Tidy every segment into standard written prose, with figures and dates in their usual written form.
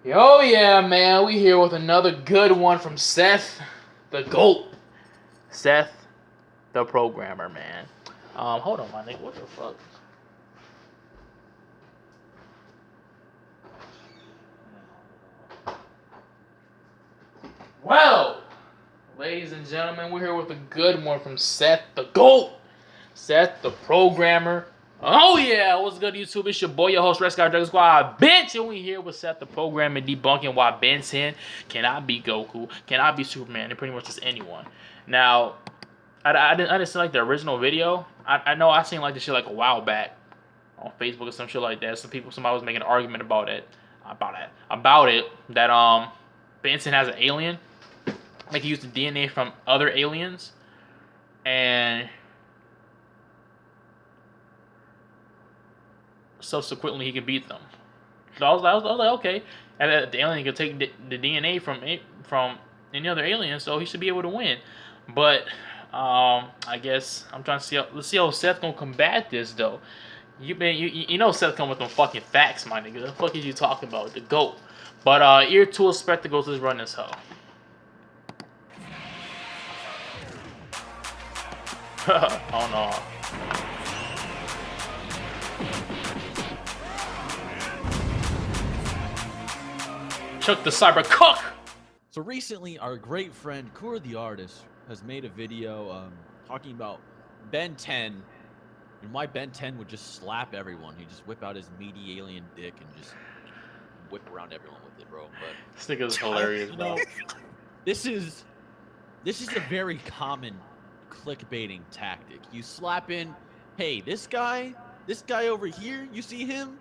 Oh yeah, man, we here with another good one from Seth, the GOAT. Seth, the programmer, man. Hold on, my nigga, what the fuck? Well, ladies and gentlemen, we're here with a good one from Seth, the GOAT. Seth, the programmer. Oh yeah, what's good, YouTube? It's your boy, your host, Rescue Dragon Squad, bitch, and we here with Seth, the programmer, debunking why Ben 10 cannot be Goku, cannot be Superman, and pretty much just anyone. Now, I didn't see like the original video. I know I seen like this shit like a while back on Facebook or some shit like that. Somebody was making an argument about it, that Benson has an alien, like he used the DNA from other aliens, and subsequently he could beat them. So I was like, okay, and the alien could take the DNA from any other alien, so he should be able to win. But I guess I'm trying to see. Let's see how Seth gonna combat this though. You know Seth come with them fucking facts, my nigga. The fuck is you talking about? The GOAT. But ear to a spectacles is run this hoe. Oh no. Chuck the cyber cook! So recently, our great friend Kur the artist has made a video talking about Ben 10 and why Ben 10 would just slap everyone. He'd just whip out his meaty alien dick and just whip around everyone with it, bro. But This nigga's hilarious, bro. This is a very common clickbaiting tactic. You slap in, hey, this guy over here, you see him?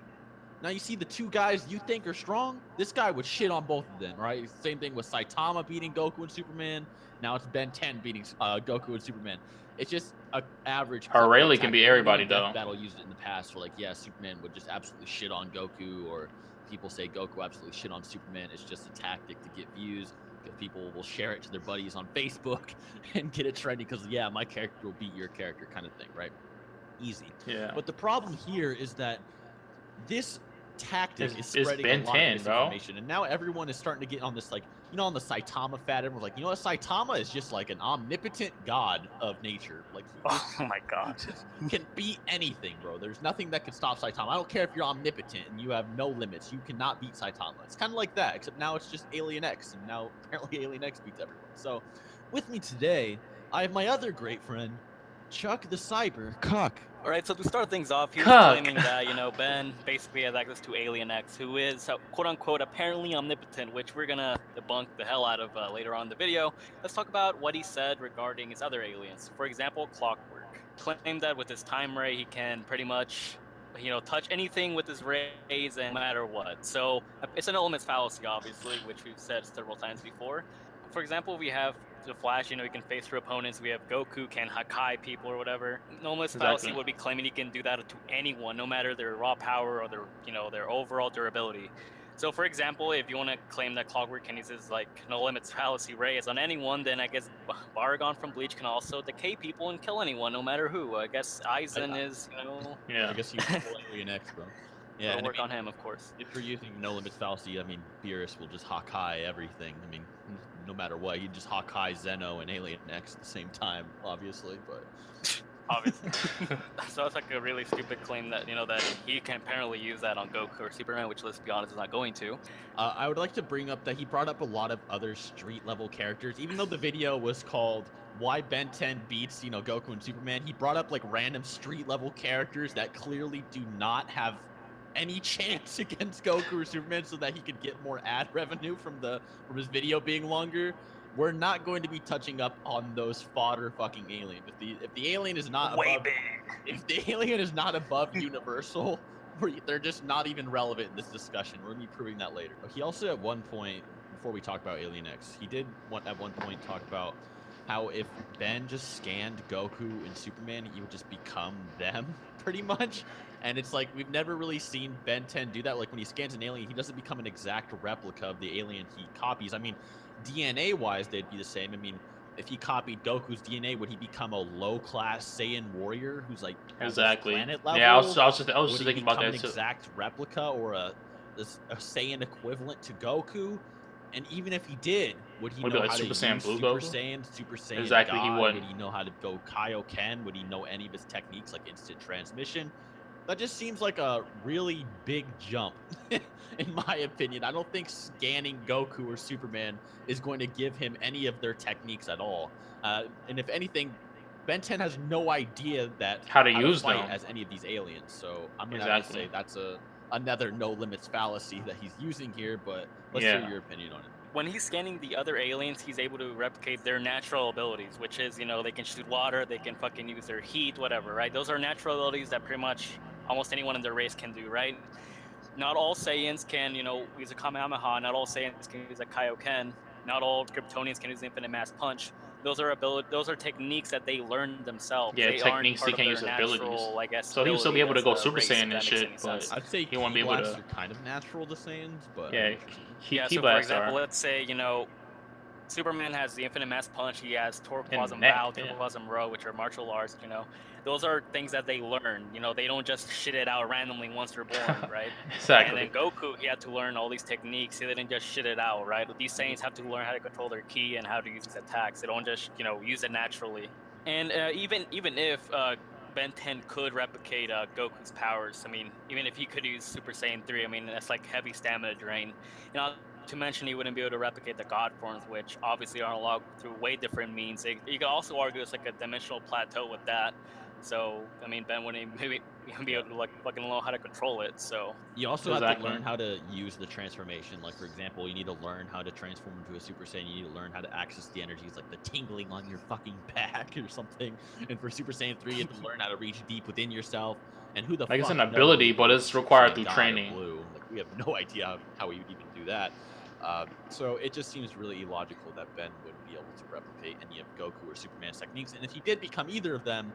Now you see the two guys you think are strong. This guy would shit on both of them, right? Same thing with Saitama beating Goku and Superman. Now it's Ben 10 beating Goku and Superman. It's just an average. Rayleigh can be everybody though. Battle used it in the past, where like, yeah, Superman would just absolutely shit on Goku, or people say Goku absolutely shit on Superman. It's just a tactic to get views, because people will share it to their buddies on Facebook and get it trending. Because yeah, my character will beat your character, kind of thing, right? Easy. Yeah. But the problem here is that this tactic is spreading Ben a lot 10, of misinformation, and now everyone is starting to get on this, like, you know, on the Saitama fad. Everyone's like, you know what, Saitama is just like an omnipotent god of nature. Like, oh my god, can beat anything, bro. There's nothing that can stop Saitama. I don't care if you're omnipotent and you have no limits. You cannot beat Saitama. It's kind of like that, except now it's just Alien X, and now apparently Alien X beats everyone. So, with me today, I have my other great friend, Chuck the Cyber Cuck. All right, so to start things off, he was claiming that, you know, Ben basically has access to Alien X, who is, quote-unquote, apparently omnipotent, which we're going to debunk the hell out of later on in the video. Let's talk about what he said regarding his other aliens. For example, Clockwork. Claimed that with his time ray, he can pretty much, you know, touch anything with his rays and no matter what. So it's an elements fallacy, obviously, which we've said several times before. For example, we have the Flash, you know, he can face through opponents. We have Goku can Hakai people or whatever. Normalist fallacy would be claiming he can do that to anyone, no matter their raw power or their, you know, their overall durability. So, for example, if you want to claim that Clockwork can use his, like, no limits fallacy rays on anyone, then I guess Baragon from Bleach can also decay people and kill anyone, no matter who. I guess Aizen is, you know... Yeah, I guess he's Alien X, bro. Yeah, and work on him, of course. If you're using no limits fallacy, I mean, Beerus will just Hakai everything. I mean, no matter what, he'd just Hakai Zeno and Alien X at the same time, obviously, but... Obviously. So it's like a really stupid claim that, you know, that he can apparently use that on Goku or Superman, which, let's be honest, is not going to. I would like to bring up that he brought up a lot of other street-level characters. Even though the video was called Why Ben 10 Beats, you know, Goku and Superman, he brought up, like, random street-level characters that clearly do not have any chance against Goku or Superman, so that he could get more ad revenue from his video being longer. We're not going to be touching up on those fodder fucking aliens. If the alien is not if the alien is not above Universal, they're just not even relevant in this discussion. We're gonna be proving that later. He also at one point, before we talk about Alien X, he did at one point talk about how if Ben just scanned Goku and Superman, he would just become them, pretty much. And it's like, we've never really seen Ben 10 do that. Like, when he scans an alien, he doesn't become an exact replica of the alien he copies. I mean, DNA-wise, they'd be the same. I mean, if he copied Goku's DNA, would he become a low-class Saiyan warrior who's, like, exactly planet level? Yeah, I was just thinking about that, too. An exact replica or a a Saiyan equivalent to Goku? And even if he did, would he Would it be know like how to Super Saiyan use Blue Super Goku? Saiyan, Super Saiyan Exactly, he God? Would wouldn't. he know how to go Kaioken? Would he know any of his techniques like instant transmission? That just seems like a really big jump, in my opinion. I don't think scanning Goku or Superman is going to give him any of their techniques at all. And if anything, Ben 10 has no idea that How to how to use fight them. as any of these aliens. So I'm gonna have to Exactly. say that's another no limits fallacy that he's using here. But let's hear Yeah. your opinion on it. When he's scanning the other aliens, he's able to replicate their natural abilities, which is, you know, they can shoot water, they can fucking use their heat, whatever, right? Those are natural abilities that pretty much almost anyone in their race can do, right? Not all Saiyans can, you know, use a Kamehameha. Not all Saiyans can use a Kaioken. Not all Kryptonians can use the Infinite Mass Punch. Those are techniques that they learn themselves. Yeah, They aren't techniques he part of can their use abilities. natural, I guess, So he would still be ability able to as go a Super race, Saiyan if and that makes shit, any but sense. I'd say he won't Ki be able blasts to. are kind of natural to Saiyans, but I Yeah, mean, Yeah, Ki so for blasts example, are. let's say, you know, Superman has the Infinite Mass Punch. He has And Torquasm neck, Bow, yeah. Torquasm Row, which are martial arts. You know, those are things that they learn. You know, they don't just shit it out randomly once they're born, right? And Exactly. then Goku, he had to learn all these techniques. He didn't just shit it out, right? These Saiyans have to learn how to control their ki and how to use these attacks. They don't just, you know, use it naturally. And even if Ben 10 could replicate Goku's powers, I mean, even if he could use Super Saiyan 3, I mean, that's like heavy stamina drain. You know, to mention he wouldn't be able to replicate the God forms, which obviously are unlocked through way different means. You could also argue it's like a dimensional plateau with that. So I mean, Ben wouldn't maybe even be yeah. able to like fucking know how to control it. So You also have to Exactly. learn how to use the transformation. Like, for example, you need to learn how to transform into a Super Saiyan. You need to learn how to access the energies, like the tingling on your fucking back or something. And for Super Saiyan 3, you have to learn how to reach deep within yourself. And who the Like it's an fuck knows ability, if he but was a it's Super required Saiyan through God or training. Blue? Like, we have no idea how he would even do that. So it just seems really illogical that Ben wouldn't be able to replicate any of Goku or Superman's techniques. And if he did become either of them,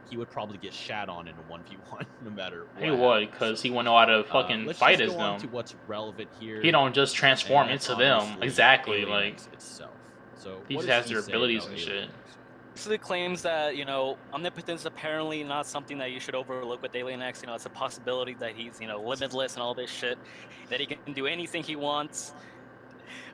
he would probably get shat on in a 1v1 no matter He what would, happened. because So he wouldn't know how to fucking let's fight just as go on to them. what's relevant He here, don't just and transform that's into them. obviously Exactly, Alien like X itself. So he what just does has he their say abilities about and Alien shit. X? basically claims that, you know, omnipotence is apparently not something that you should overlook with Alien X. You know, it's a possibility that he's, you know, limitless and all this shit, that he can do anything he wants.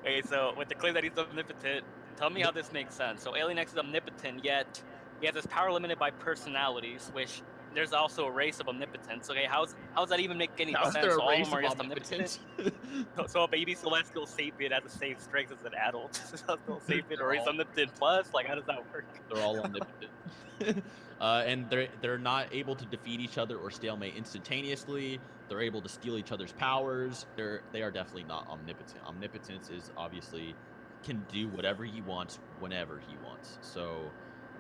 Okay, so with the claim that he's omnipotent, tell me how this makes sense. So Alien X is omnipotent, yet he has his power limited by personalities, which there's also a race of omnipotence. Okay, how's that even make any How is there sense? a All of race them are of just omnipotent. omnipotence? So a baby celestial sapient has the same strength as an adult celestial sapient, or they're he's all omnipotent plus. Like, how does that work? they're all omnipotent. And they're not able to defeat each other or stalemate instantaneously. They're able to steal each other's powers. They are definitely not omnipotent. Omnipotence is obviously can do whatever he wants whenever he wants. So,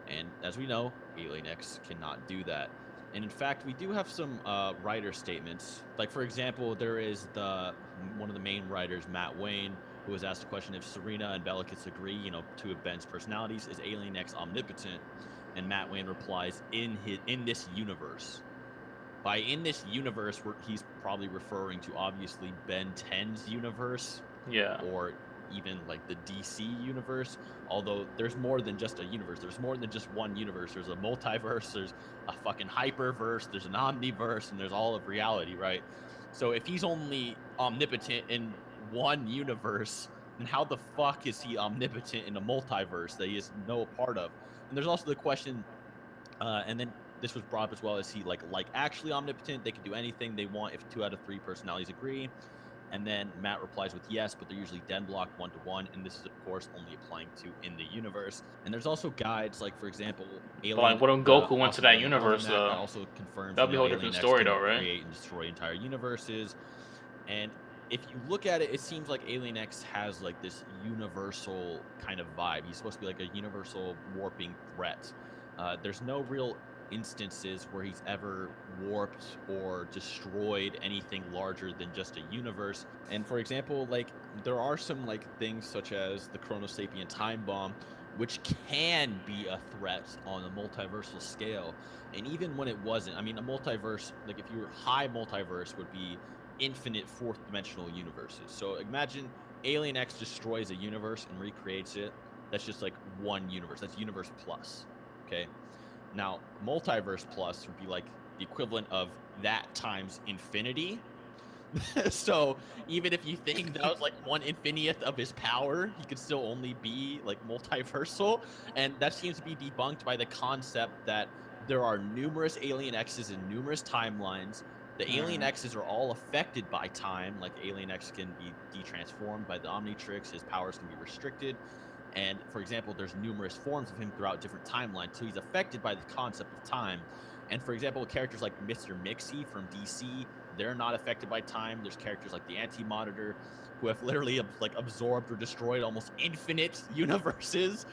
and as we know, Alien X cannot do that. And in fact, we do have some writer statements. Like for example, there is one of the main writers, Matt Wayne, who was asked a question if Serena and Bellicus agree, you know, two of Ben's personalities, is Alien X omnipotent? And Matt Wayne replies, in this universe. By in this universe, he's probably referring to obviously Ben 10's universe, Yeah. or even like the DC universe. Although there's more than just a universe. There's more than just one universe. There's a multiverse. There's a fucking hyperverse. There's an omniverse, and there's all of reality, right? So if he's only omnipotent in one universe, then how the fuck is he omnipotent in a multiverse that he is no part of? And there's also the question, and then this was brought up as well, is he like actually omnipotent? They can do anything they want if 2 out of 3 personalities agree. And then Matt replies with yes, but they're usually deadlocked 1-to-1, and this is of course only applying to in the universe. And there's also guides, like for example, But like, Alien. what if Goku went to Also that going on universe that though? also confirms, That'd be a whole Alien different X story can though, right? create and destroy entire universes. And if you look at it, it seems like Alien X has like this universal kind of vibe. He's supposed to be like a universal warping threat. There's no real instances where he's ever warped or destroyed anything larger than just a universe. And for example, like there are some like things such as the Chronosapien time bomb, which can be a threat on a multiversal scale. And even when it wasn't, I mean, a multiverse, like if you were high multiverse, would be infinite fourth dimensional universes. So imagine Alien X destroys a universe and recreates it. That's just like one universe. That's universe plus. Okay. Now, multiverse plus would be like the equivalent of that times infinity. So even if you think that was like 1/infinitieth of his power, he could still only be like multiversal. And that seems to be debunked by the concept that there are numerous Alien X's in numerous timelines. The Alien X's are all affected by time, like Alien X can be detransformed by the Omnitrix, his powers can be restricted. And for example, there's numerous forms of him throughout different timelines, so he's affected by the concept of time. And for example, characters like Mr. Mixie from DC, they're not affected by time. There's characters like the Anti-Monitor who have literally like absorbed or destroyed almost infinite universes.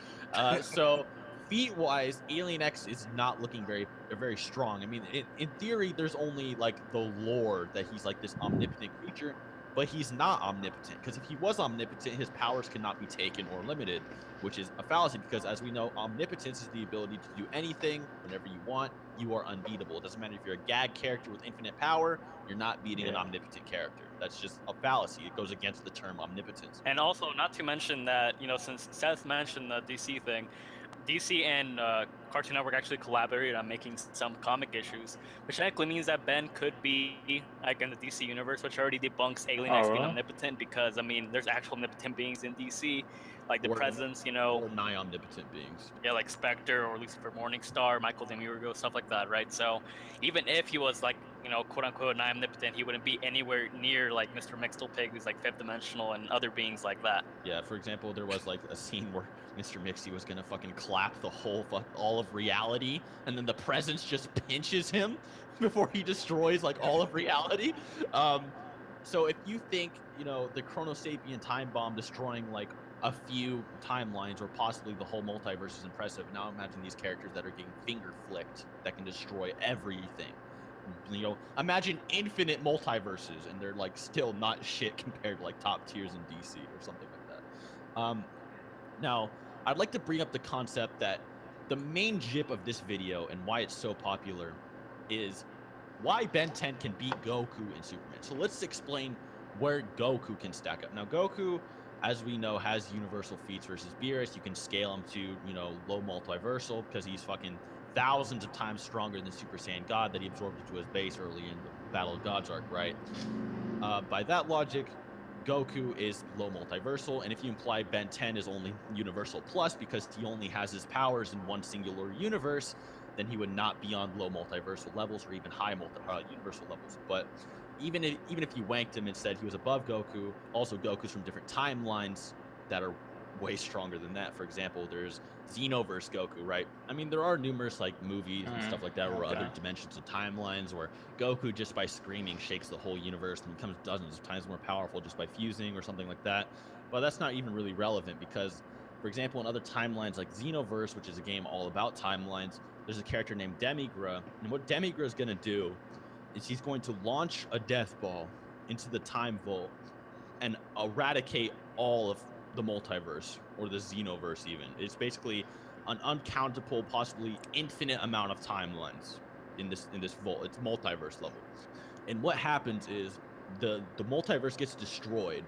So feat-wise, Alien X is not looking very strong. I mean, in theory, there's only like the lore that he's like this omnipotent creature, but he's not omnipotent, because if he was omnipotent, his powers cannot be taken or limited, which is a fallacy, because as we know, omnipotence is the ability to do anything whenever you want. You are unbeatable. It doesn't matter if you're a gag character with infinite power, you're not beating an omnipotent character. That's just a fallacy. It goes against the term omnipotence. And also, not to mention that, since Seth mentioned the DC thing, DC and Cartoon Network actually collaborated on making some comic issues, which technically means that Ben could be like in the DC universe, which already debunks Alien X being omnipotent, because I mean, there's actual omnipotent beings in DC, like the Presence, or nigh omnipotent beings. Yeah, like Spectre or Lucifer Morningstar, Michael Demiurgo, stuff like that, right? So even if he was like, quote unquote nigh omnipotent, he wouldn't be anywhere near like Mr. Mixtelpig, who's like fifth dimensional, and other beings like that. Yeah, for example, there was like a scene where Mr. Mixie was gonna fucking clap the whole all of reality, and then the Presence just pinches him before he destroys like all of reality. So if you think, the Chronosapien time bomb destroying like a few timelines or possibly the whole multiverse is impressive, now imagine these characters that are getting finger flicked that can destroy everything. Imagine infinite multiverses, and they're like still not shit compared to like top tiers in DC or something like that. Now, I'd like to bring up the concept that the main jip of this video and why it's so popular is why Ben 10 can beat Goku in Superman. So let's explain where Goku can stack up. Now, Goku, as we know, has universal feats versus Beerus. You can scale him to, low multiversal because he's fucking thousands of times stronger than Super Saiyan God that he absorbed into his base early in the Battle of Gods arc, right? By that logic, Goku is low multiversal, and if you imply Ben 10 is only universal plus because he only has his powers in one singular universe, then he would not be on low multiversal levels or even high universal levels. But even if you wanked him and said he was above Goku, also Goku's from different timelines that are way stronger than that. For example, there's Xenoverse Goku, right? I mean, there are numerous like movies and stuff like that, or other dimensions of timelines where Goku just by screaming shakes the whole universe and becomes dozens of times more powerful just by fusing or something like that. But that's not even really relevant because, for example, in other timelines like Xenoverse, which is a game all about timelines, there's a character named Demigra, and what Demigra is going to do is he's going to launch a death ball into the time vault and eradicate all of the multiverse, or the Xenoverse even. It's basically an uncountable, possibly infinite amount of timelines in this vault. It's multiverse level. And what happens is the multiverse gets destroyed,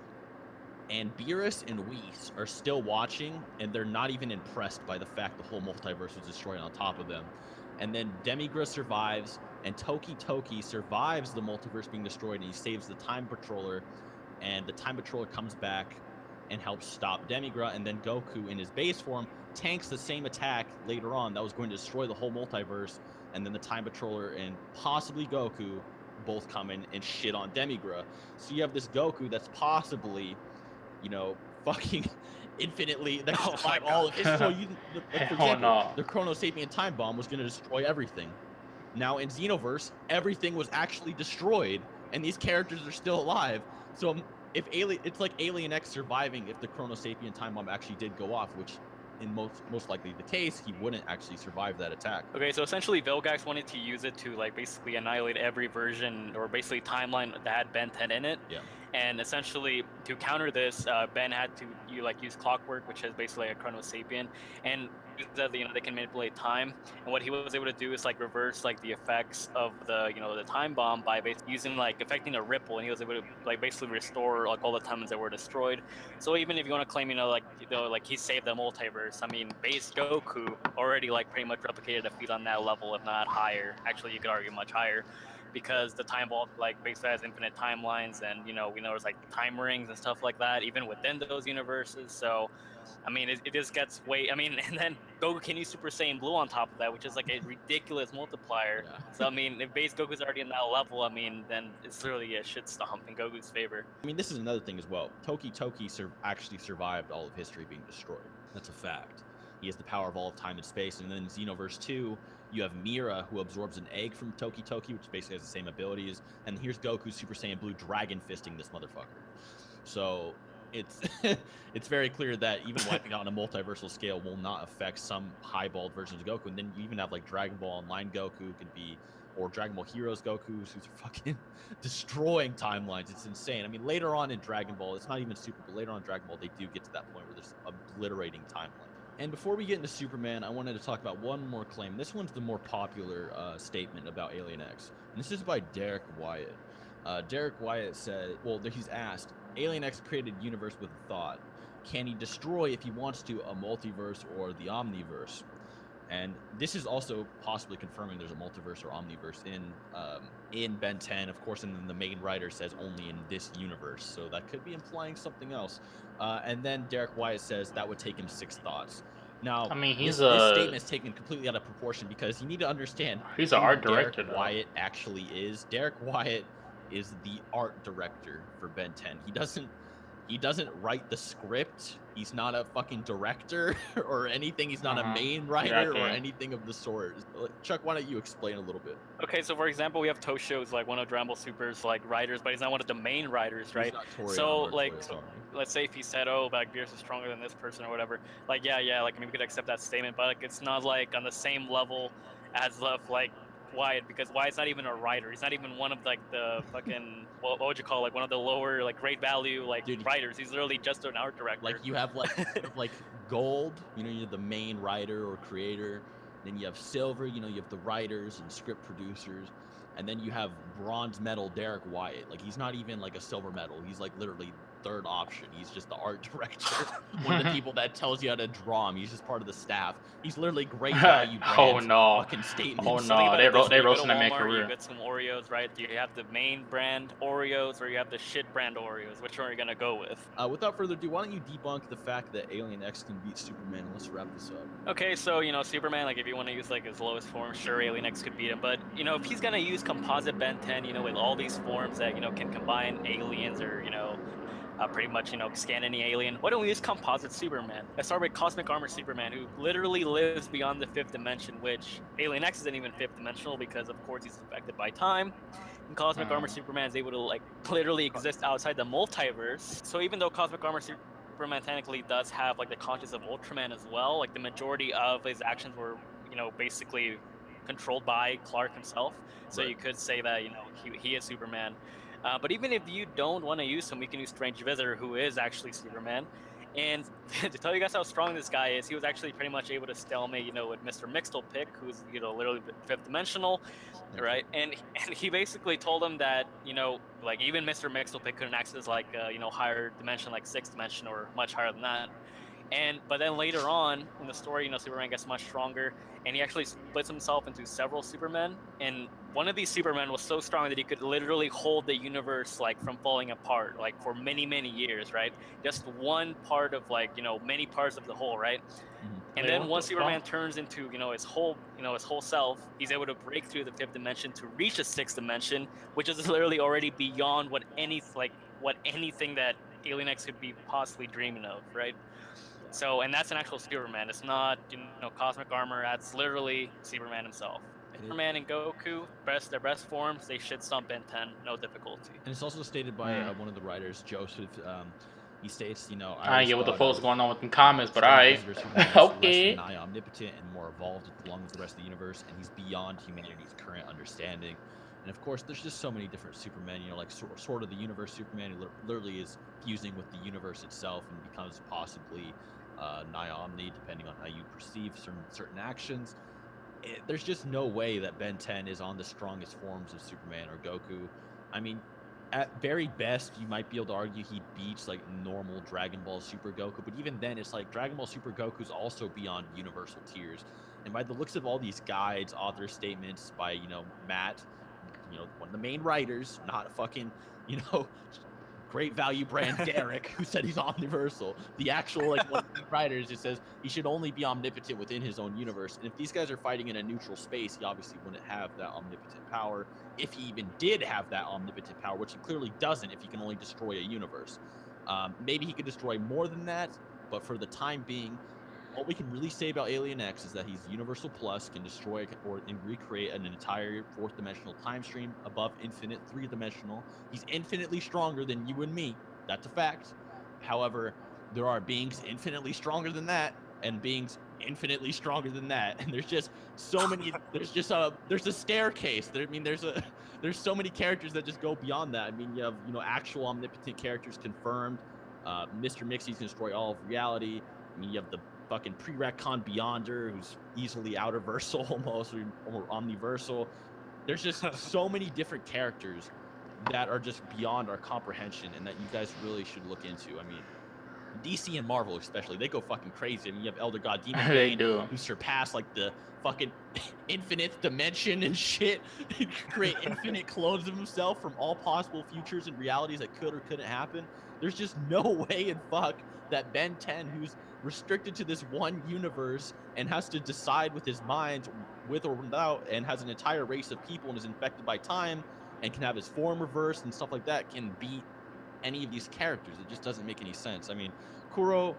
and Beerus and Whis are still watching, and they're not even impressed by the fact the whole multiverse was destroyed on top of them. And then Demigra survives, and Toki survives the multiverse being destroyed, and he saves the Time Patroller, and the Time Patroller comes back and helps stop Demigra, and then Goku in his base form tanks the same attack later on that was going to destroy the whole multiverse, and then the Time Patroller and possibly Goku both come in and shit on Demigra. So you have this Goku that's possibly, fucking infinitely, that can survive all of it. So for example, the Chronosapien time bomb was going to destroy everything. Now in Xenoverse, everything was actually destroyed, and these characters are still alive. So it's like Alien X surviving if the Chronosapien time bomb actually did go off, which in most likely the case, he wouldn't actually survive that attack. Okay, so essentially Vilgax wanted to use it to like basically annihilate every version or basically timeline that had Ben 10 in it. Yeah. And essentially to counter this, Ben had to use Clockwork, which is basically a Chronosapien, and that they can manipulate time. And what he was able to do is like reverse like the effects of the the time bomb by basically using like affecting a ripple, and he was able to like basically restore like all the timelines that were destroyed. So even if you want to claim like he saved the multiverse, I mean base Goku already like pretty much replicated a feat on that level, if not higher. Actually, you could argue much higher. because the time vault like basically has infinite timelines, and we know there's like time rings and stuff like that even within those universes. So I mean, it just gets way. I mean, and then Goku can use Super Saiyan Blue on top of that, which is like a ridiculous multiplier. Yeah. So I mean, if base Goku's already in that level, I mean, then it's literally a shit stomp in Goku's favor. I mean, this is another thing as well. Toki actually survived all of history being destroyed. That's a fact. He has the power of all of time and space. And then in Xenoverse 2, you have Mira, who absorbs an egg from Toki, which basically has the same abilities. And here's Goku Super Saiyan Blue dragon fisting this motherfucker. So it's it's very clear that even wiping out on a multiversal scale will not affect some highballed versions of Goku. And then you even have like Dragon Ball Online Goku could be, or Dragon Ball Heroes Goku, who's fucking destroying timelines. It's insane. I mean, later on in Dragon Ball, it's not even Super, but later on in Dragon Ball, they do get to that point where there's obliterating timeline. And before we get into Superman, I wanted to talk about one more claim. This one's the more popular statement about Alien X. And this is by Derek Wyatt. Derek Wyatt said, well, he's asked, Alien X created a universe with a thought. Can he destroy, if he wants to, a multiverse or the omniverse? And this is also possibly confirming there's a multiverse or omniverse in Ben 10, of course, and then the main writer says only in this universe. So that could be implying something else. And then Derek Wyatt says that would take him 6 thoughts. Now, I mean, this statement is taken completely out of proportion because you need to understand he's an art director. Derek Wyatt actually is. Derek Wyatt is the art director for Ben 10. He doesn't write the script. He's not a fucking director or anything. He's not a main writer or anything of the sort. Chuck, why don't you explain a little bit? Okay, so for example, we have Toshio's like one of Dragon Ball Super's like writers, but he's not one of the main writers, right? So like, let's say if he said, "Oh, like Beerus is stronger than this person" or whatever, like yeah, like I mean we could accept that statement, but like it's not like on the same level as like Wyatt, because Wyatt's not even a writer. He's not even one of like the fucking what would you call like one of the lower like great value like writers. He's literally just an art director. Like you have like gold, you have the main writer or creator. Then you have silver, you have the writers and script producers. And then you have bronze medal Derek Wyatt. Like he's not even like a silver medal. He's like literally third option. He's just the art director. One of the people that tells you how to draw him. He's just part of the staff. He's literally great value brand fucking statements. Oh no, they roasting him in career. You get some Oreos, right? You have the main brand Oreos or you have the shit brand Oreos. Which one are you gonna go with? Without further ado, why don't you debunk the fact that Alien X can beat Superman? Let's wrap this up. Okay, so Superman, like if you want to use like his lowest form, sure, Alien X could beat him. But if he's gonna use composite Ben 10, with all these forms that can combine aliens or pretty much scan any alien, why don't we use composite Superman? Let's start with Cosmic Armor Superman, who literally lives beyond the 5th dimension, which Alien X isn't even 5th dimensional because of course he's affected by time. And Cosmic Armor Superman is able to like literally exist outside the multiverse. So even though Cosmic Armor Superman technically does have like the conscience of Ultraman as well, like the majority of his actions were basically controlled by Clark himself. So you could say that he is Superman. But even if you don't want to use him, we can use Strange Visitor, who is actually Superman. And to tell you guys how strong this guy is, he was actually pretty much able to stalemate, with Mr. Mixtelpick, who's literally 5th dimensional, right? And he basically told him that like even Mr. Mixtelpick couldn't access like higher dimension, like 6th dimension or much higher than that. But then later on in the story, Superman gets much stronger, and he actually splits himself into several Supermen. And one of these Supermen was so strong that he could literally hold the universe like from falling apart, like for many, many years, right? Just one part of like many parts of the whole, right? And then once Superman turns into his whole self, he's able to break through the 5th dimension to reach the 6th dimension, which is literally already beyond what anything that Alien X could be possibly dreaming of, right? So, and that's an actual Superman. It's not, Cosmic Armor. That's literally Superman himself. Superman and Goku, their best forms, they should stomp Ben 10, no difficulty. And it's also stated by one of the writers, Joseph. He states, I get what the fuck's going on with the comments, but alright. Okay. Nigh omnipotent and more evolved along with the rest of the universe, and he's beyond humanity's current understanding. And of course, there's just so many different Supermen, like Sword of the Universe Superman, who literally is fusing with the universe itself and becomes possibly nigh omni, depending on how you perceive certain actions. There's just no way that Ben 10 is on the strongest forms of Superman or Goku. I mean, at very best, you might be able to argue he beats like normal Dragon Ball Super Goku, but even then, it's like Dragon Ball Super Goku's also beyond universal tiers. And by the looks of all these guides, author statements by Matt, one of the main writers, not a fucking, great value brand Derek, who said he's omniversal. The actual one of the writers just says he should only be omnipotent within his own universe. And if these guys are fighting in a neutral space, he obviously wouldn't have that omnipotent power. If he even did have that omnipotent power, which he clearly doesn't, if he can only destroy a universe. Maybe he could destroy more than that, but for the time being, all we can really say about Alien X is that he's Universal Plus, can destroy and recreate an entire fourth-dimensional time stream above infinite three-dimensional. He's infinitely stronger than you and me. That's a fact. However, there are beings infinitely stronger than that, and beings infinitely stronger than that. And there's just so many. There's a staircase. There's so many characters that just go beyond that. I mean, you have actual omnipotent characters confirmed. Mr. Mixie's can destroy all of reality. I mean, you have the fucking pre-retcon Beyonder, who's easily outerversal almost, or omniversal. There's just so many different characters that are just beyond our comprehension, and that you guys really should look into. I mean, DC and Marvel especially, they go fucking crazy. I mean, you have Elder God Demon They do. who surpass the fucking infinite dimension and shit. He can create infinite clones of himself from all possible futures and realities that could or couldn't happen. There's just no way in fuck that Ben 10, who's restricted to this one universe and has to decide with his mind, with or without, and has an entire race of people and is infected by time and can have his form reversed and stuff like that, can beat any of these characters. It just doesn't make any sense. I mean, Kuro,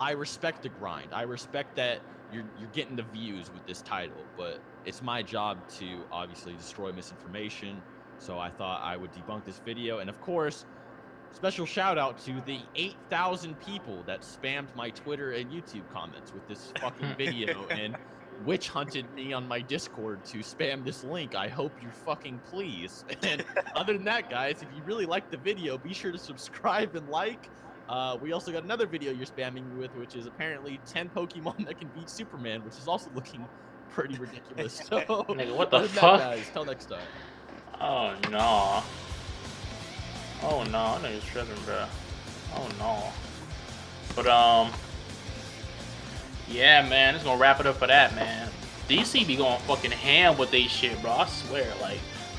I respect the grind. I respect that you're getting the views with this title, but it's my job to obviously destroy misinformation. So I thought I would debunk this video. And of course, special shout out to the 8,000 people that spammed my Twitter and YouTube comments with this fucking video and witch hunted me on my Discord to spam this link. I hope you fucking please. And other than that, guys, if you really like the video, be sure to subscribe and like. We also got another video you're spamming me with, which is apparently 10 Pokemon that can beat Superman, which is also looking pretty ridiculous. So, nigga, what the other than fuck? that, guys, till next time. Oh no. Oh no, I know you're tripping, bro. Oh no. But yeah, man, it's gonna wrap it up for that, man. DC be going fucking ham with they shit, bro. I swear, like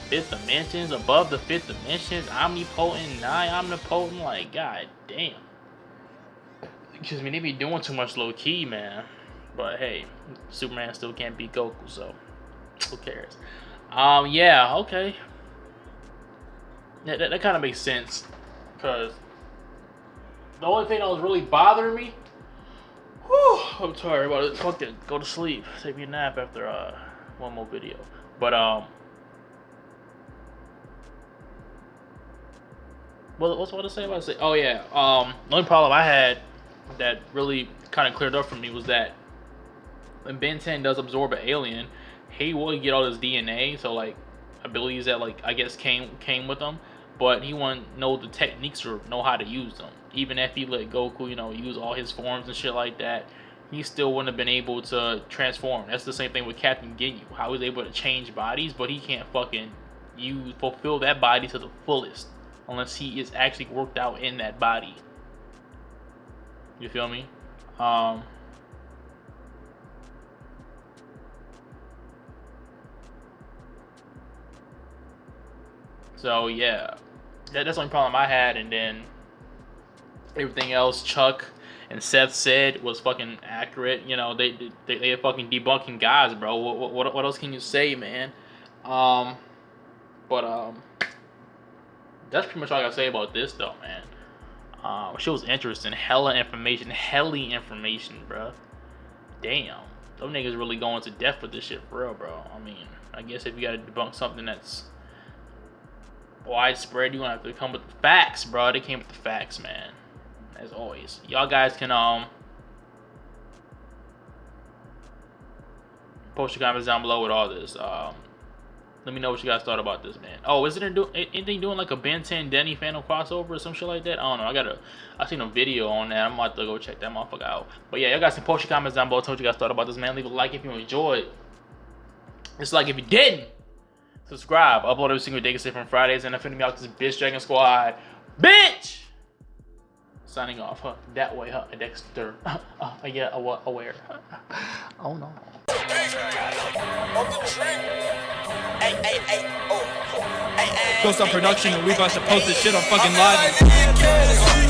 fifth dimensions, above the fifth dimensions, omnipotent, nigh omnipotent, like god damn. Excuse me, they be doing too much low key, man. But hey, Superman still can't beat Goku, so who cares? Yeah, okay. Yeah, that kind of makes sense, because the only thing that was really bothering me, I'm tired, about to fucking go to sleep, take me a nap after one more video. But what's what to say about it? Oh yeah, the only problem I had that really kind of cleared up for me was that when Ben 10 does absorb an alien, he will get all his DNA, so like abilities that I guess came with him, but he wouldn't know the techniques or know how to use them. Even if he let Goku, use all his forms and shit like that, he still wouldn't have been able to transform. That's the same thing with Captain Ginyu. How he's able to change bodies, but he can't fucking fulfill that body to the fullest unless he is actually worked out in that body. You feel me? So yeah, that's the only problem I had, and then everything else Chuck and Seth said was fucking accurate. They are fucking debunking guys, bro. What else can you say, man? That's pretty much all I gotta say about this, though, man. Shit was interesting. Hella information, bro. Damn, those niggas really going to death with this shit, for real, bro. I mean, I guess if you gotta debunk something that's widespread, you're gonna have to come with the facts, bro. They came with the facts, man. As always, y'all guys can post your comments down below with all this. Let me know what you guys thought about this, man. Oh, isn't there anything doing like a Ben 10 Denny Phantom crossover or some shit like that? I don't know. I seen a video on that. I'm about to go check that motherfucker out. But yeah, y'all guys can post your comments down below. Tell me what you guys thought about this, man. Leave a like if you enjoyed. Dislike if you didn't. Subscribe. Upload every single day except from Fridays. And I'm finna be out this bitch Dragon Squad. Bitch! Signing off, huh? That way, huh? Dexter. Yeah, aware. Oh no. On the track. Hey, oh. Ghost on production and we about to post this shit on fucking live.